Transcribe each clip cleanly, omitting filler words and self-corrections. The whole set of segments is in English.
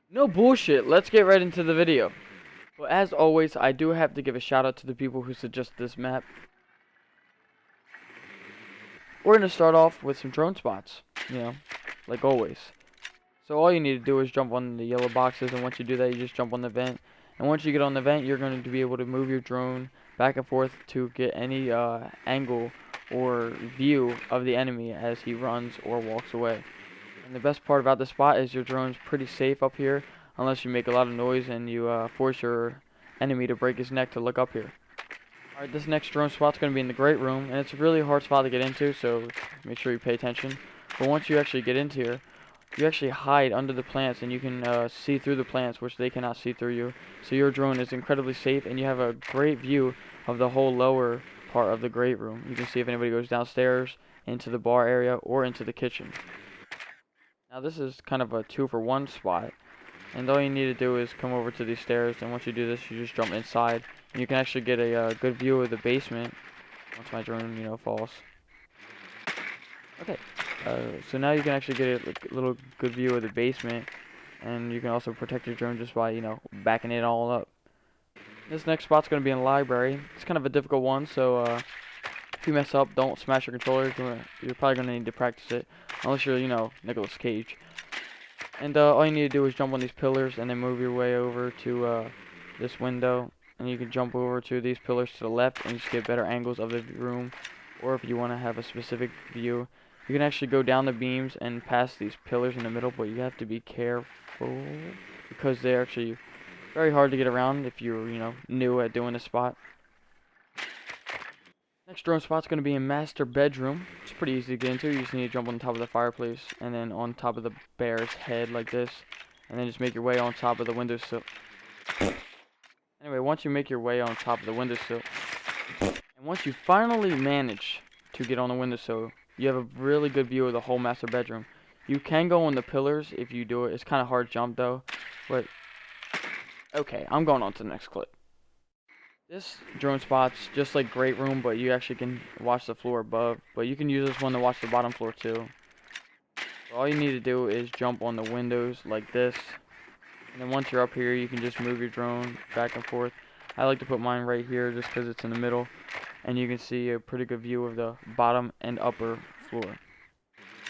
No bullshit, let's get right into the video. Well, as always, I do have to give a shout out to the people who suggested this map. We're going to start off with some drone spots, like always. So all you need to do is jump on the yellow boxes, and once you do that, you just jump on the vent. And once you get on the vent, you're going to be able to move your drone back and forth to get any angle or view of the enemy as he runs or walks away. And the best part about this spot is your drone's pretty safe up here, unless you make a lot of noise and you force your enemy to break his neck to look up here. Alright, this next drone spot's going to be in the great room, and it's a really hard spot to get into, so make sure you pay attention. But once you actually get into here, you actually hide under the plants, and you can see through the plants, which they cannot see through you. So your drone is incredibly safe, and you have a great view of the whole lower part of the great room. You can see if anybody goes downstairs, into the bar area, or into the kitchen. Now this is kind of a 2-for-1 spot, and all you need to do is come over to these stairs, and once you do this, you just jump inside, and you can actually get a good view of the basement once my drone, falls. Okay, so now you can actually get a little good view of the basement, and you can also protect your drone just by, backing it all up. This next spot's going to be in the library. It's kind of a difficult one, so if you mess up, don't smash your controller. You're probably going to need to practice it, unless you're, Nicolas Cage. And all you need to do is jump on these pillars and then move your way over to this window. And you can jump over to these pillars to the left and just get better angles of the room. Or if you want to have a specific view, you can actually go down the beams and past these pillars in the middle, but you have to be careful because they're actually very hard to get around if you're, new at doing this spot. Next drone spot's going to be in master bedroom. It's pretty easy to get into. You just need to jump on top of the fireplace and then on top of the bear's head like this, and then just make your way on top of the windowsill. Anyway, once you make your way on top of the windowsill, and once you finally manage to get on the windowsill, you have a really good view of the whole master bedroom. You can go on the pillars if you do it. It's kind of hard to jump though, but okay, I'm going on to the next clip. This drone spot's just like great room, but you actually can watch the floor above. But you can use this one to watch the bottom floor too. So all you need to do is jump on the windows like this. And then once you're up here, you can just move your drone back and forth. I like to put mine right here just because it's in the middle. And you can see a pretty good view of the bottom and upper floor.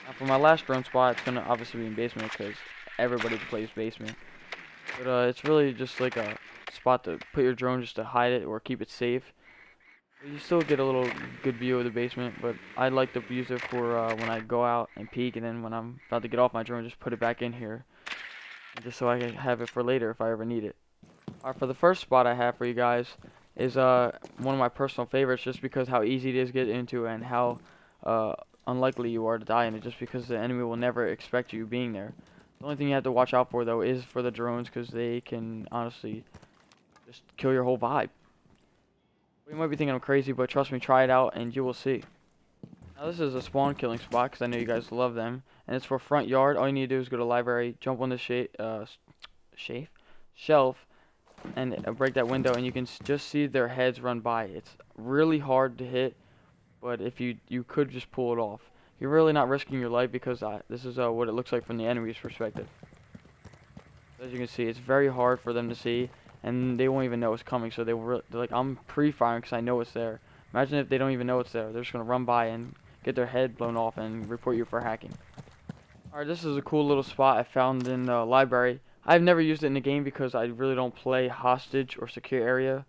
Now for my last drone spot, it's going to obviously be in basement because everybody plays basement. But it's really just like a spot to put your drone just to hide it or keep it safe. You still get a little good view of the basement, but I like to use it for when I go out and peek, and then when I'm about to get off my drone, just put it back in here, just so I can have it for later if I ever need it. Alright, for the first spot I have for you guys is one of my personal favorites, just because how easy it is to get into and how unlikely you are to die in it, just because the enemy will never expect you being there. The only thing you have to watch out for, though, is for the drones, because they can honestly just kill your whole vibe. You might be thinking I'm crazy, but trust me, try it out, and you will see. Now, this is a spawn killing spot, because I know you guys love them, and it's for front yard. All you need to do is go to library, jump on the shelf, and break that window, and you can just see their heads run by. It's really hard to hit, but if you could just pull it off. You're really not risking your life because this is what it looks like from the enemy's perspective. As you can see, it's very hard for them to see, and they won't even know it's coming. So they're like, I'm pre-firing because I know it's there. Imagine if they don't even know it's there. They're just gonna run by and get their head blown off and report you for hacking. Alright, this is a cool little spot I found in the library. I've never used it in the game because I really don't play hostage or secure area.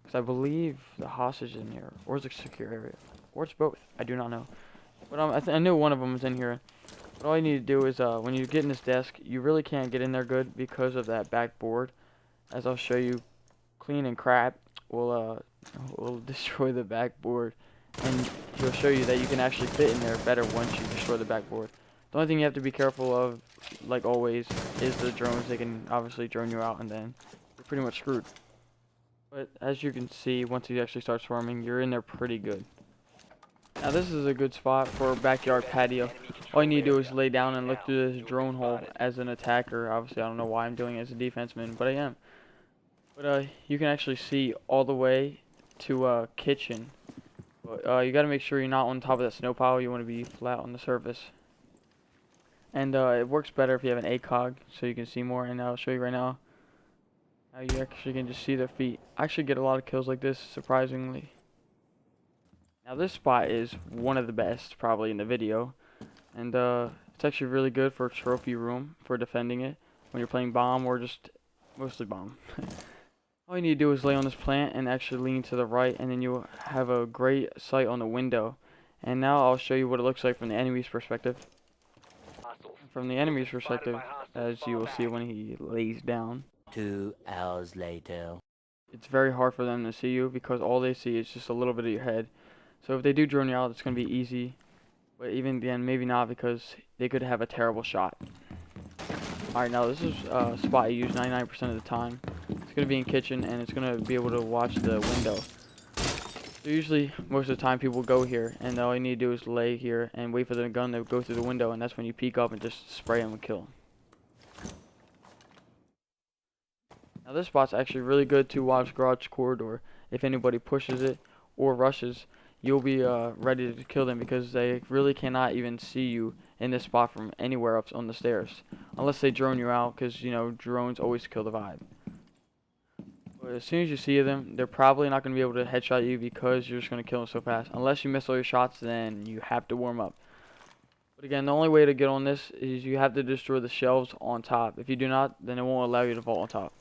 Because I believe the hostage is in here, or is it secure area, or it's both. I do not know. But I knew one of them was in here. But all you need to do is when you get in this desk, you really can't get in there good because of that backboard. As I'll show you, clean and crap will destroy the backboard, and it'll show you that you can actually fit in there better once you destroy the backboard. The only thing you have to be careful of, like always, is the drones. They can obviously drone you out, and then you're pretty much screwed. But as you can see, once he actually starts swarming, you're in there pretty good. Now this is a good spot for a backyard patio. All you need to do is lay down and look through this drone hole as an attacker. Obviously, I don't know why I'm doing it as a defenseman, but I am. But you can actually see all the way to kitchen. But you got to make sure you're not on top of that snow pile. You want to be flat on the surface. And it works better if you have an ACOG, so you can see more. And I'll show you right now how you actually can just see their feet. I actually get a lot of kills like this, surprisingly. Now this spot is one of the best, probably, in the video. And it's actually really good for a trophy room, for defending it, when you're playing bomb or just mostly bomb. All you need to do is lay on this plant and actually lean to the right, and then you'll have a great sight on the window. And now I'll show you what it looks like from the enemy's perspective. From the enemy's perspective, as you will see when he lays down, 2 hours later. it's very hard for them to see you because all they see is just a little bit of your head. So if they do drone you out, it's going to be easy. But even then, maybe not, because they could have a terrible shot. Alright, now this is a spot I use 99% of the time. It's going to be in kitchen, and it's going to be able to watch the window. So usually, most of the time, people go here, and all you need to do is lay here and wait for the gun to go through the window, and that's when you peek up and just spray them and kill them. Now this spot's actually really good to watch garage corridor. If anybody pushes it or rushes, you'll be ready to kill them because they really cannot even see you in this spot from anywhere up on the stairs. Unless they drone you out, because, you know, drones always kill the vibe. But as soon as you see them, they're probably not going to be able to headshot you because you're just going to kill them so fast. Unless you miss all your shots, then you have to warm up. But again, the only way to get on this is you have to destroy the shelves on top. If you do not, then it won't allow you to vault on top.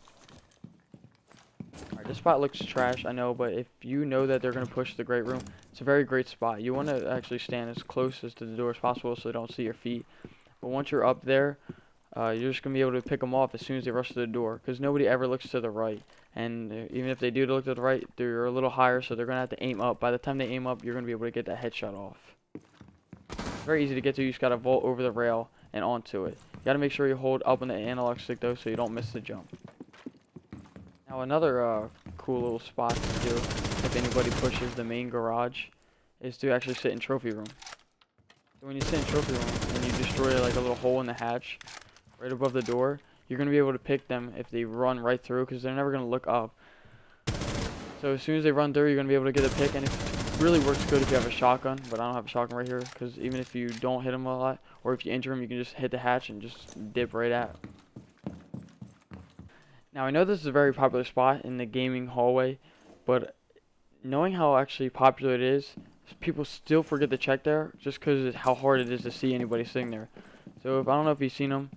Alright, this spot looks trash, I know, but if you know that they're going to push the great room, it's a very great spot. You want to actually stand as close as to the door as possible so they don't see your feet. But once you're up there, you're just going to be able to pick them off as soon as they rush to the door, because nobody ever looks to the right. And even if they do look to the right, they're a little higher, so they're going to have to aim up. By the time they aim up, you're going to be able to get that headshot off. It's very easy to get to. You just got to vault over the rail and onto it. You got to make sure you hold up on the analog stick, though, so you don't miss the jump. Now another cool little spot to do if anybody pushes the main garage is to actually sit in trophy room. So when you sit in trophy room and you destroy like a little hole in the hatch right above the door, you're going to be able to pick them if they run right through, because they're never going to look up. So as soon as they run through, you're going to be able to get a pick, and it really works good if you have a shotgun, but I don't have a shotgun right here, because even if you don't hit them a lot, or if you injure them, you can just hit the hatch and just dip right out. Now, I know this is a very popular spot in the gaming hallway, but knowing how actually popular it is, people still forget to check there just because of how hard it is to see anybody sitting there. So, I don't know if you've seen them,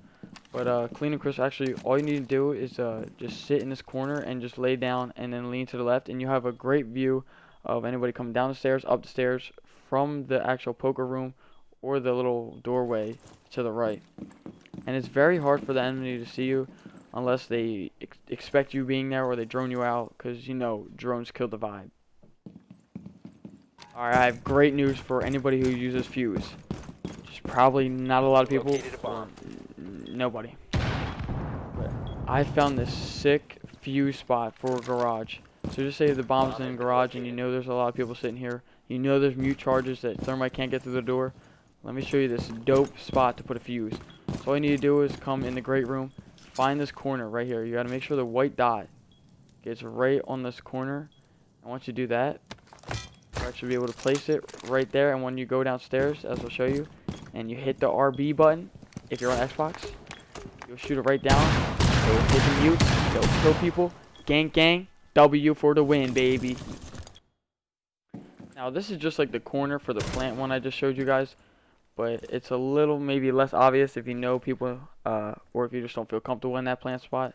but Clean and Chris, actually, all you need to do is just sit in this corner and just lay down and then lean to the left, and you have a great view of anybody coming down the stairs, up the stairs, from the actual poker room, or the little doorway to the right. And it's very hard for the enemy to see you unless they expect you being there or they drone you out, because, you know, drones kill the vibe. Alright, I have great news for anybody who uses fuse. Which is probably not a lot of people, nobody. But I found this sick fuse spot for a garage. So just say the bomb's in the garage and you know there's a lot of people sitting here. You know there's mute charges that thermite can't get through the door. Let me show you this dope spot to put a fuse. So all you need to do is come in the great room, find this corner right here. You got to make sure the white dot gets right on this corner. And once you do that, you'll actually be able to place it right there. And when you go downstairs, as I'll show you, and you hit the RB button, if you're on Xbox, you'll shoot it right down. It'll hit the mute. It'll kill people. Gang, gang. W for the win, baby. Now, this is just like the corner for the plant one I just showed you guys. But it's a little maybe less obvious if you know people, or if you just don't feel comfortable in that plant spot.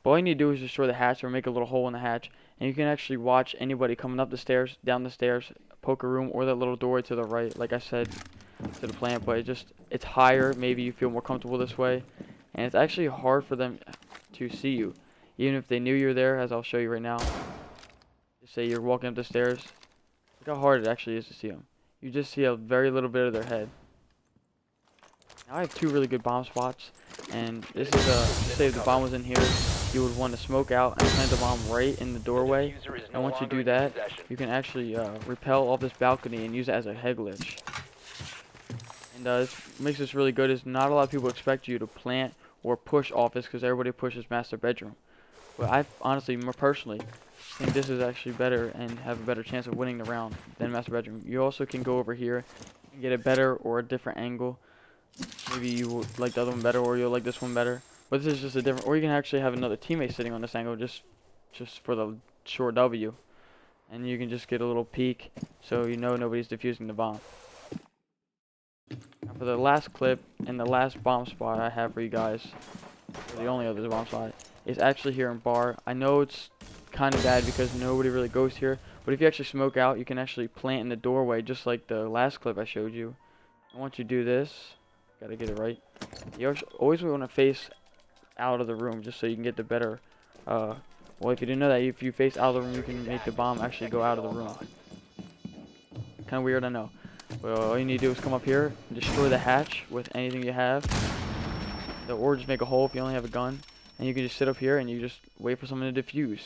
But all you need to do is destroy the hatch or make a little hole in the hatch, and you can actually watch anybody coming up the stairs, down the stairs, poker room, or that little doorway to the right, like I said, to the plant. But it's higher. Maybe you feel more comfortable this way, and it's actually hard for them to see you, even if they knew you're there, as I'll show you right now. Just say you're walking up the stairs. Look how hard it actually is to see them. You just see a very little bit of their head. Now I have two really good bomb spots, and this is say if the bomb was in here, you would want to smoke out and plant the bomb right in the doorway. And once you do that, you can actually rappel off this balcony and use it as a head glitch. And this makes this really good is not a lot of people expect you to plant or push office, because everybody pushes master bedroom. But I honestly, more personally, think this is actually better and have a better chance of winning the round than master bedroom. You also can go over here and get a better or a different angle. maybe you would like the other one better, or you'll like this one better. But this is just a different, or you can actually have another teammate sitting on this angle just for the short W. And you can just get a little peek so you know nobody's defusing the bomb. Now for the last clip and the last bomb spot I have for you guys, or the only other bomb spot, is actually here in bar. I know it's kind of bad because nobody really goes here, but if you actually smoke out, you can actually plant in the doorway just like the last clip I showed you. And once you do this, gotta get it right, you always want to face out of the room just so you can get the better, well, if you didn't know that, if you face out of the room, you can make the bomb actually go out of the room. Kind of weird, I know. Well, all you need to do is come up here and destroy the hatch with anything you have. Or just make a hole if you only have a gun. And you can just sit up here and you just wait for someone to defuse.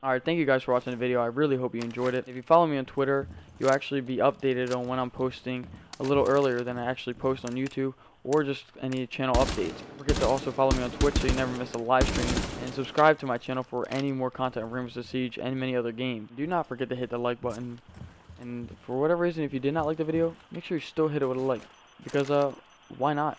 Alright, thank you guys for watching the video. I really hope you enjoyed it. If you follow me on Twitter, you'll actually be updated on when I'm posting a little earlier than I actually post on YouTube, or just any channel updates. Don't forget to also follow me on Twitch so you never miss a live stream, and subscribe to my channel for any more content of Rainbow Six Siege and many other games. Do not forget to hit the like button, and for whatever reason, if you did not like the video, make sure you still hit it with a like, because why not?